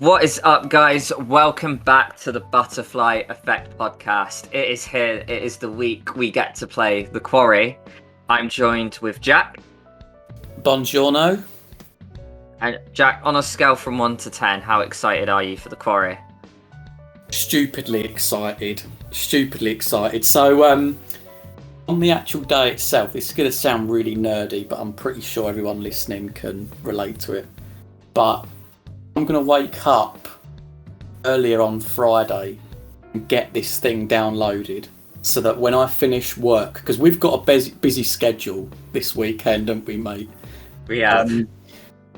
What is up, guys? Welcome back to the Butterfly Effect podcast. It is here. It is the week we get to play The Quarry. I'm joined with Jack. Buongiorno. And Jack, on a scale from 1 to 10, how excited are you for The Quarry? Stupidly excited. So, on the actual day itself, this is going to sound really nerdy, but I'm pretty sure everyone listening can relate to it. But I'm going to wake up earlier on Friday and get this thing downloaded so that when I finish work, because we've got a busy schedule this weekend, don't we, mate? We have.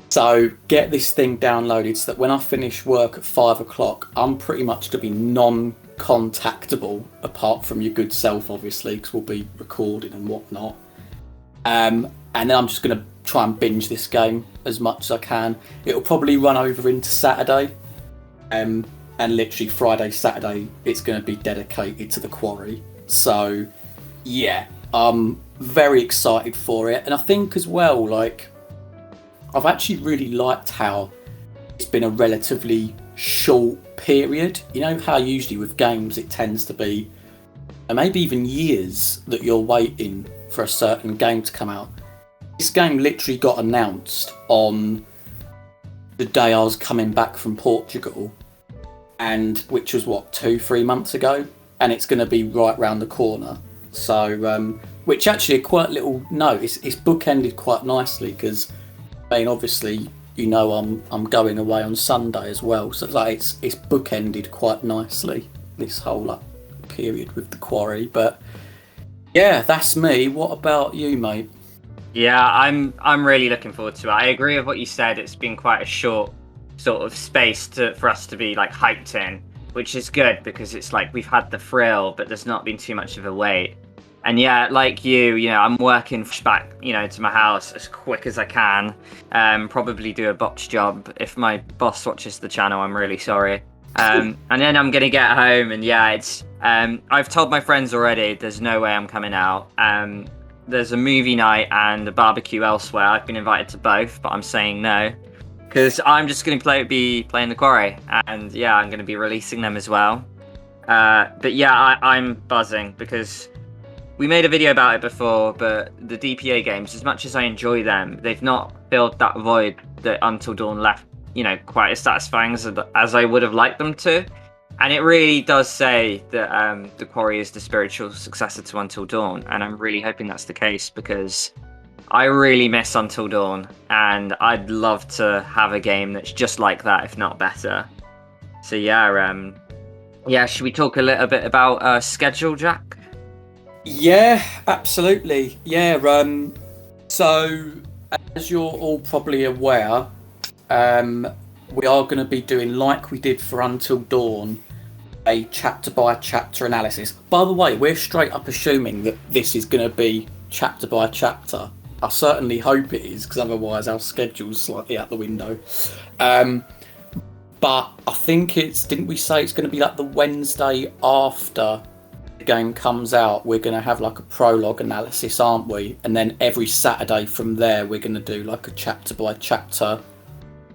So get this thing downloaded so that when I finish work at 5 o'clock, I'm pretty much going to be non-contactable, apart from your good self, obviously, because we'll be recording and whatnot. And then I'm just going to try and binge this game as much as I can. It'll probably run over into Saturday. And literally Friday, Saturday, it's going to be dedicated to The Quarry. So, yeah, I'm very excited for it. And I think as well, like, I've actually really liked how it's been a relatively short period. You know how usually with games it tends to be maybe even years that you're waiting for a certain game to come out. This game literally got announced on the day I was coming back from Portugal, and which was 2-3 months ago, and it's going to be right round the corner. So which actually it's bookended quite nicely, because I mean, obviously, you know, I'm going away on Sunday as well, so it's bookended quite nicely, this whole period with The Quarry. But yeah, that's me. What about you, mate? Yeah, I'm really looking forward to it. I agree with what you said. It's been quite a short sort of space for us to be like hyped in, which is good because it's like we've had the thrill, but there's not been too much of a wait. And yeah, like you know, I'm working back, to my house as quick as I can. Probably do a botch job. If my boss watches the channel, I'm really sorry. And then I'm gonna get home, and yeah, it's. I've told my friends already. There's no way I'm coming out. There's a movie night and a barbecue elsewhere. I've been invited to both, but I'm saying no because I'm just gonna be playing The Quarry, and yeah, I'm gonna be releasing them as well. But yeah, I'm buzzing because we made a video about it before, but the DPA games, as much as I enjoy them, they've not filled that void that Until Dawn left, quite as satisfying as I would have liked them to. And it really does say that The Quarry is the spiritual successor to Until Dawn, and I'm really hoping that's the case because I really miss Until Dawn, and I'd love to have a game that's just like that, if not better. So yeah, should we talk a little bit about schedule, Jack? Yeah, absolutely. Yeah, so as you're all probably aware, we are going to be doing, like we did for Until Dawn, a chapter by chapter analysis. By the way, we're straight up assuming that this is going to be chapter by chapter. I certainly hope it is, because otherwise our schedule's slightly out the window. But I think didn't we say it's going to be like the Wednesday after the game comes out, we're going to have like a prologue analysis, aren't we? And then every Saturday from there, we're going to do like a chapter by chapter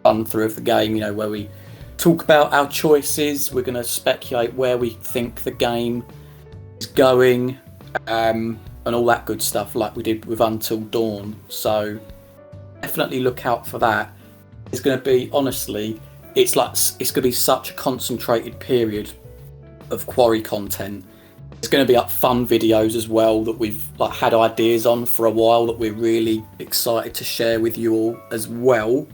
run through of the game, where we talk about our choices. We're going to speculate where we think the game is going, and all that good stuff like we did with Until Dawn. So definitely look out for that. It's going to be, honestly, it's going to be such a concentrated period of Quarry content. It's going to be fun videos as well that we've had ideas on for a while that we're really excited to share with you all as well.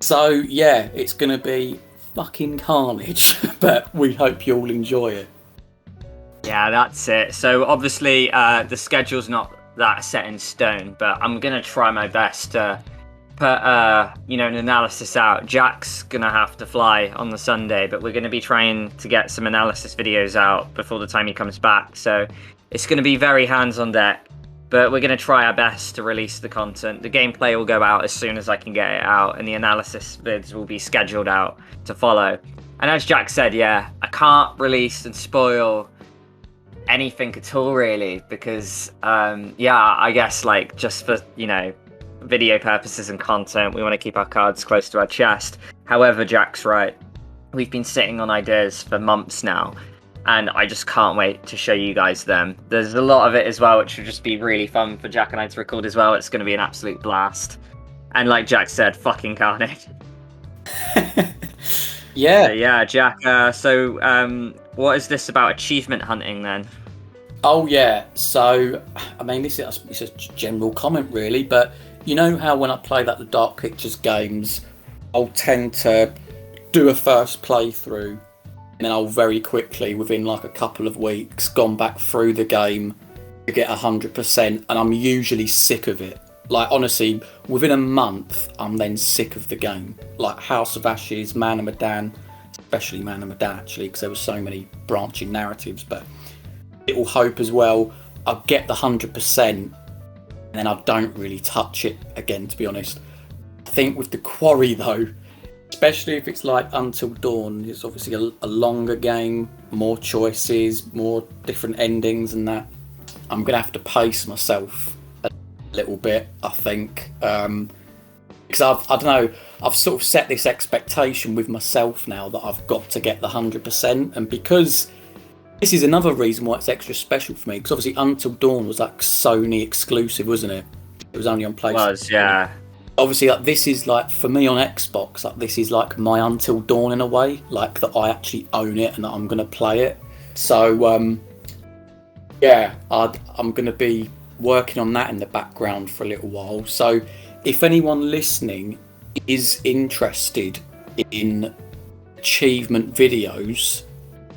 So yeah, it's going to be fucking carnage, but we hope you all enjoy it. Yeah, that's it. So obviously the schedule's not that set in stone, but I'm going to try my best to put an analysis out. Jack's going to have to fly on the Sunday, but we're going to be trying to get some analysis videos out before the time he comes back. So it's going to be very hands on deck, but we're going to try our best to release the content. The gameplay will go out as soon as I can get it out, and the analysis vids will be scheduled out to follow. And as Jack said, yeah, I can't release and spoil anything at all really, because I guess just for video purposes and content, we want to keep our cards close to our chest. However, Jack's right. We've been sitting on ideas for months now, and I just can't wait to show you guys them. There's a lot of it as well, which would just be really fun for Jack and I to record as well. It's going to be an absolute blast. And like Jack said, fucking carnage. Yeah. Jack. What is this about achievement hunting then? Oh yeah. So, I mean, it's a general comment really, but you know how when I play the Dark Pictures games, I'll tend to do a first playthrough, and then I'll very quickly, within like a couple of weeks, gone back through the game to get 100%, and I'm usually sick of it. Like honestly, within a month, I'm then sick of the game. Like House of Ashes, Man of Medan, especially Man of Medan actually, because there were so many branching narratives. But Little Hope as well, I'll get the 100%, and then I don't really touch it again, to be honest. I think with The Quarry though, especially if it's like Until Dawn, it's obviously a longer game, more choices, more different endings and that. I'm going to have to pace myself a little bit, I think. Because I don't know, I've sort of set this expectation with myself now that I've got to get the 100%. And because this is another reason why it's extra special for me, because obviously Until Dawn was like Sony exclusive, wasn't it? It was only on PlayStation. Yeah. Obviously, like this is like for me on Xbox, like this is like my Until Dawn in a way, like that I actually own it and that I'm gonna play it. So yeah, I'm gonna be working on that in the background for a little while. So if anyone listening is interested in achievement videos,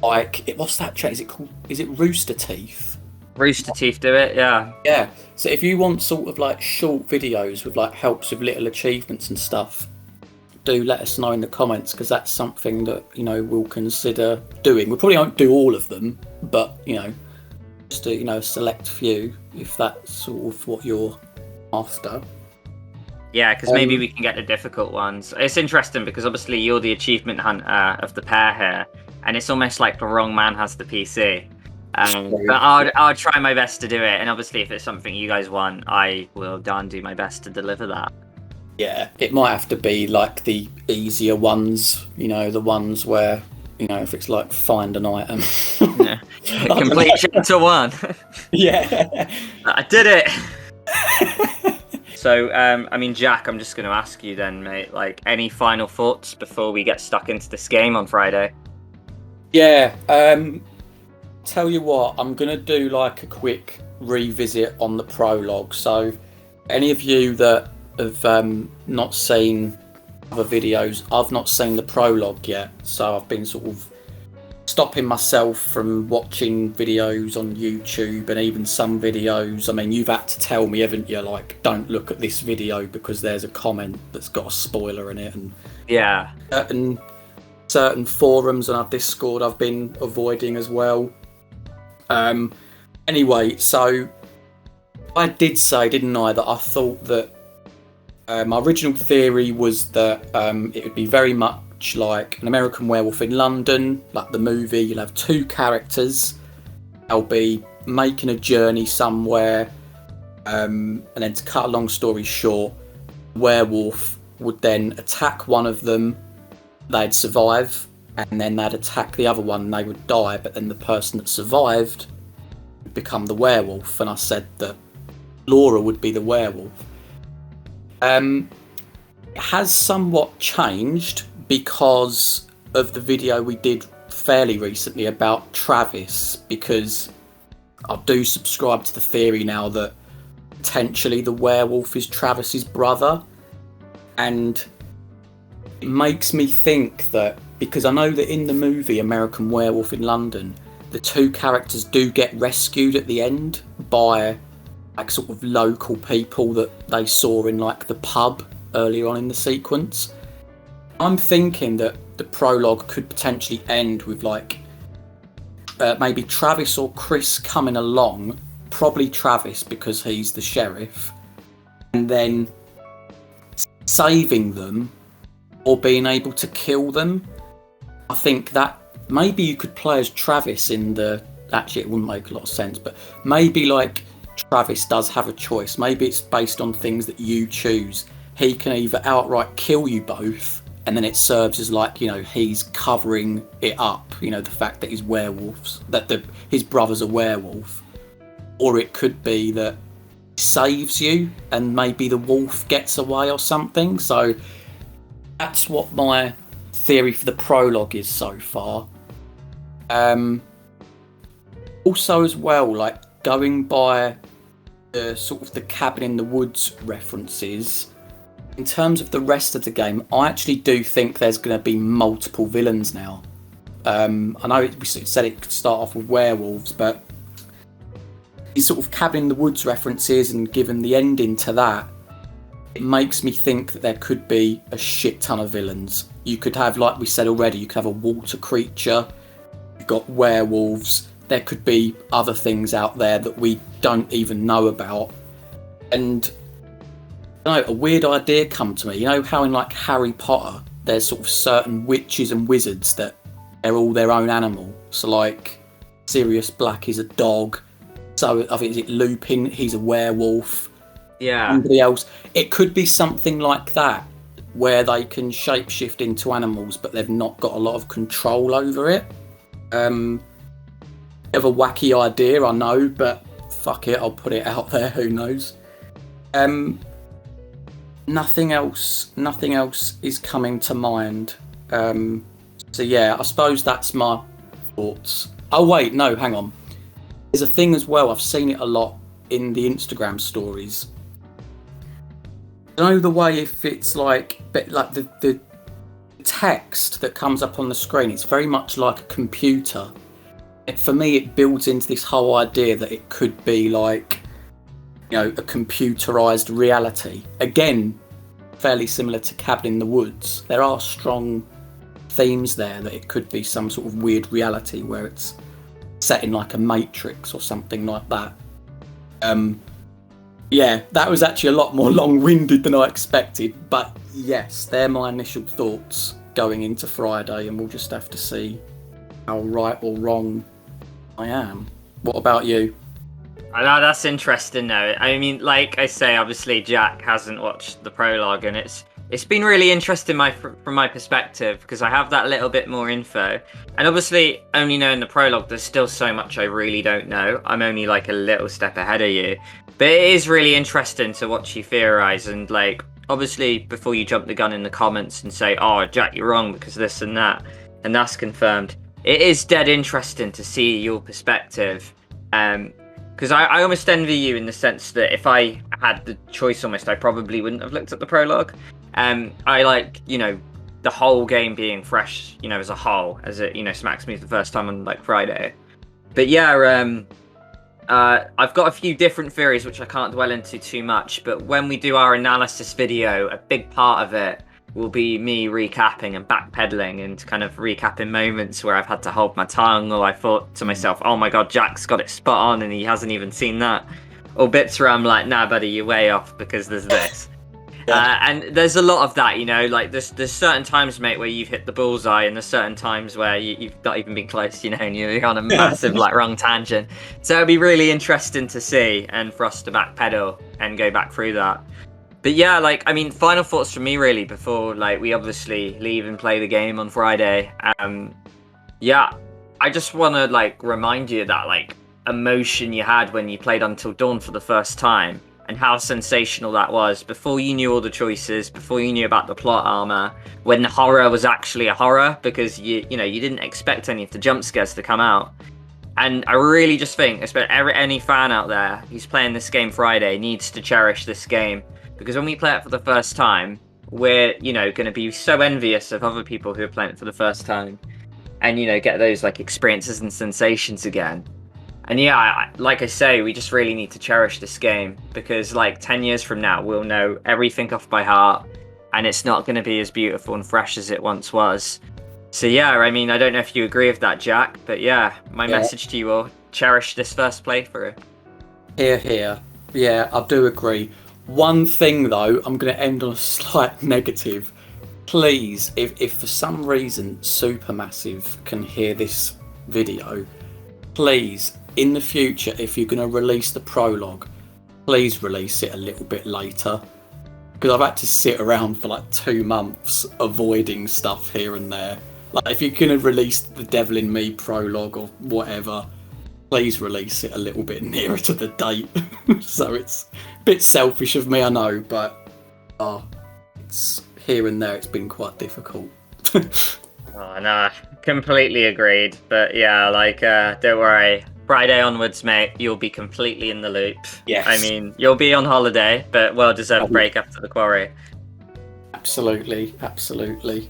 like what's that chat? Is it called? Is it Rooster Teeth? Rooster Teeth do it, yeah. Yeah. So if you want sort of like short videos with like helps with little achievements and stuff, do let us know in the comments, because that's something that, you know, we'll consider doing. We probably won't do all of them, but you know, just a select few if that's sort of what you're after. Yeah, because maybe we can get the difficult ones. It's interesting because obviously you're the achievement hunter of the pair here, and it's almost like the wrong man has the PC. But I'll try my best to do it, and obviously if it's something you guys want, I will do my best to deliver that. Yeah, it might have to be like the easier ones, you know, the ones where, you know, if it's like find an item. Yeah. Complete chapter 1. Yeah. I did it! So, I mean, Jack, I'm just going to ask you then, mate, like, any final thoughts before we get stuck into this game on Friday? Yeah, tell you what, I'm going to do like a quick revisit on the prologue. So any of you that have not seen other videos, I've not seen the prologue yet. So I've been sort of stopping myself from watching videos on YouTube, and even some videos, I mean, you've had to tell me, haven't you, like, don't look at this video because there's a comment that's got a spoiler in it. And yeah, certain forums on our Discord I've been avoiding as well. Anyway, so I did say, didn't I, that I thought that my original theory was that it would be very much like An American Werewolf in London, like the movie. You'll have two characters, they'll be making a journey somewhere, and then, to cut a long story short, the werewolf would then attack one of them, they'd survive, and then they'd attack the other one and they would die, but then the person that survived would become the werewolf. And I said that Laura would be the werewolf. It has somewhat changed because of the video we did fairly recently about Travis, because I do subscribe to the theory now that potentially the werewolf is Travis's brother. And it makes me think that, because I know that in the movie American Werewolf in London, the two characters do get rescued at the end by like sort of local people that they saw in like the pub earlier on in the sequence. I'm thinking that the prologue could potentially end with like maybe Travis or Chris coming along, probably Travis because he's the sheriff, and then saving them or being able to kill them. I think that maybe you could play as Travis in the... Actually, it wouldn't make a lot of sense, but maybe like Travis does have a choice. Maybe it's based on things that you choose. He can either outright kill you both and then it serves as like, you know, he's covering it up, you know, the fact that he's werewolves, that his brother's a werewolf. Or it could be that he saves you and maybe the wolf gets away or something. So that's what my theory for the prologue is so far. Also as well, like going by the sort of the cabin in the woods references, in terms of the rest of the game, I actually do think there's going to be multiple villains now. I know we said it could start off with werewolves, but these sort of cabin in the woods references and given the ending to that, it makes me think that there could be a shit ton of villains. You could have, like we said already, you could have a water creature, you've got werewolves, there could be other things out there that we don't even know about. And a weird idea come to me. You know how in like Harry Potter, there's sort of certain witches and wizards that they're all their own animal. So like Sirius Black is a dog. So I think is it Lupin? He's a werewolf. Yeah. Somebody else. It could be something like that, where they can shapeshift into animals, but they've not got a lot of control over it. Bit of a wacky idea, I know, but fuck it, I'll put it out there. Who knows? Nothing else is coming to mind. So yeah, I suppose that's my thoughts. Oh wait, no, hang on. There's a thing as well, I've seen it a lot in the Instagram stories. You know the way if it's like the text that comes up on the screen, it's very much like a computer. For me, it builds into this whole idea that it could be like, you know, a computerized reality. Again, fairly similar to Cabin in the Woods. There are strong themes there that it could be some sort of weird reality where it's set in like a matrix or something like that. Yeah, that was actually a lot more long-winded than I expected, but yes, they're my initial thoughts going into Friday, and we'll just have to see how right or wrong I am. What about you? That's interesting though. I mean, like I say, obviously Jack hasn't watched the prologue, and it's been really interesting from my perspective, because I have that little bit more info. And obviously, only knowing the prologue, there's still so much I really don't know. I'm only like a little step ahead of you. But it is really interesting to watch you theorize, and like, obviously, before you jump the gun in the comments and say, oh, Jack, you're wrong because this and that's confirmed. It is dead interesting to see your perspective. Because I almost envy you in the sense that if I had the choice almost, I probably wouldn't have looked at the prologue. I like, you know, the whole game being fresh, you know, as a whole, as it, you know, smacks me for the first time on like Friday. But yeah, I've got a few different theories which I can't dwell into too much, but when we do our analysis video, a big part of it will be me recapping and backpedaling and kind of recapping moments where I've had to hold my tongue, or I thought to myself, oh my god, Jack's got it spot on and he hasn't even seen that. Or bits where I'm like, nah buddy, you're way off because there's this. And there's a lot of that, you know, like there's certain times, mate, where you've hit the bullseye, and there's certain times where you've not even been close, you know, and you're on a massive like wrong tangent. So it'll be really interesting to see, and for us to backpedal and go back through that. But yeah, like, I mean, final thoughts from me really before like we obviously leave and play the game on Friday. Yeah, I just want to like remind you that like emotion you had when you played Until Dawn for the first time, and how sensational that was before you knew all the choices, before you knew about the plot armor, when the horror was actually a horror, because you know you didn't expect any of the jump scares to come out. And I really just think, especially any fan out there who's playing this game Friday needs to cherish this game, because when we play it for the first time, we're, you know, going to be so envious of other people who are playing it for the first time, and, you know, get those like experiences and sensations again. And yeah, like I say, we just really need to cherish this game, because like 10 years from now, we'll know everything off by heart, and it's not going to be as beautiful and fresh as it once was. So yeah, I mean, I don't know if you agree with that, Jack, but yeah, my message to you all, cherish this first playthrough. Here. Yeah, I do agree. One thing though, I'm going to end on a slight negative. Please, if for some reason Supermassive can hear this video, please, in the future, if you're going to release the prologue, please release it a little bit later. because I've had to sit around for like 2 months avoiding stuff here and there. Like, if you're gonna release the Devil in Me prologue or whatever, please release it a little bit nearer to the date. So it's a bit selfish of me, I know, but it's here and there. It's been quite difficult. Oh no, completely agreed. But yeah, like don't worry. Friday onwards, mate, you'll be completely in the loop. Yes. I mean, you'll be on holiday, but well-deserved break after the quarry. Absolutely, absolutely.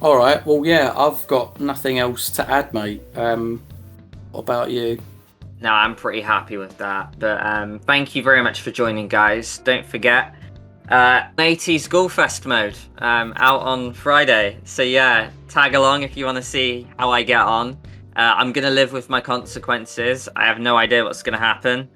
All right, well, yeah, I've got nothing else to add, mate. What about you? No, I'm pretty happy with that. But thank you very much for joining, guys. Don't forget, 80s Schoolfest mode out on Friday. So yeah, tag along if you want to see how I get on. I'm going to live with my consequences. I have no idea what's going to happen.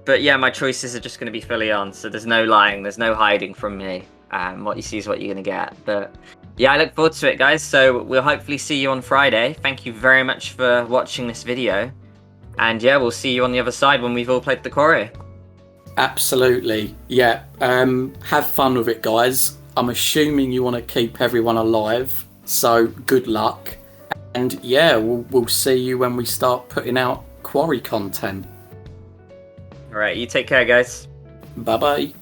But yeah, my choices are just going to be fully on. So there's no lying. There's no hiding from me. What you see is what you're going to get. But yeah, I look forward to it, guys. So we'll hopefully see you on Friday. Thank you very much for watching this video. And yeah, we'll see you on the other side when we've all played the quarry. Absolutely. Yeah. Have fun with it, guys. I'm assuming you want to keep everyone alive. So good luck. And yeah, we'll see you when we start putting out quarry content. All right, you take care, guys. Bye-bye.